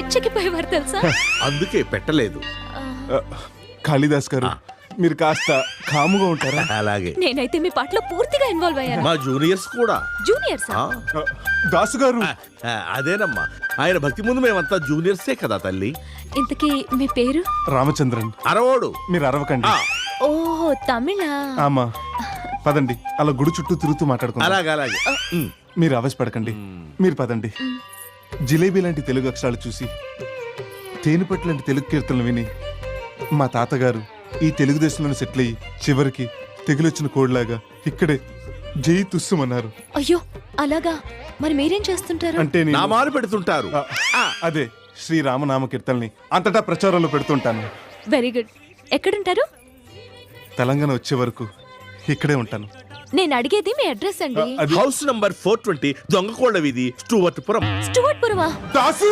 పిచ్చెక్కిపోయేవారు తెలుసా. అందుకే పెట్టలేదు. కాళిదాస్ గారు మీరు కాస్త కాముగా ఉంటారా? అలాగే నేనైతే మీ పాటలో పూర్తిగా ఇన్వాల్వ్ అయ్యాను. మా జూనియర్స్ కూడా. జూనియర్స్ ఆ, దాసు గారు అదేనమ్మా, ఆయన భక్తి ముందు మేమంతా జూనియర్సే కదా తల్లి. ఇంతకీ మీ పేరు? రామచంద్రన్. అరవోడు. మీరు అరవకండి. ఓహో తమిళ. ఆమా పదండి, అలా గుడి చుట్టూ తిరుగుతూ మాట్లాడుకుందాం. అలాగే అలాగే. మీరు ఆవేశపడకండి, మీరు పదండి. జిలేబీ లాంటి తెలుగు అక్షరాలు చూసి, తేనెపట్టు లాంటి తెలుగు కీర్తనలు విని మా తాతగారు ఈ తెలుగుదేశంలోనే సెటిల్ అయ్యి చివరికి తెగులొచ్చిన కోడ్లాగా ఇక్కడే జై తుస్సుమన్నారు. అయ్యో అలాగా, మరి మీరేం చేస్తుంటారు? అంటే నేను నామాలు పెడుతుంటారు. అదే శ్రీరామనామ కీర్తనని అంతటా ప్రచారంలో పెడుతుంటాను. Very good. ఎక్కడుంటారు? తెలంగాణ వచ్చే వరకు ఇక్కడే ఉంటాను. నేను అడిగేది మీ అడ్రస్ అండి. అది హౌస్ నంబర్ 420, దొంగకోళ్ల వీధి, స్టూవర్ట్పురం. స్టూవర్ట్పురమా? దాసు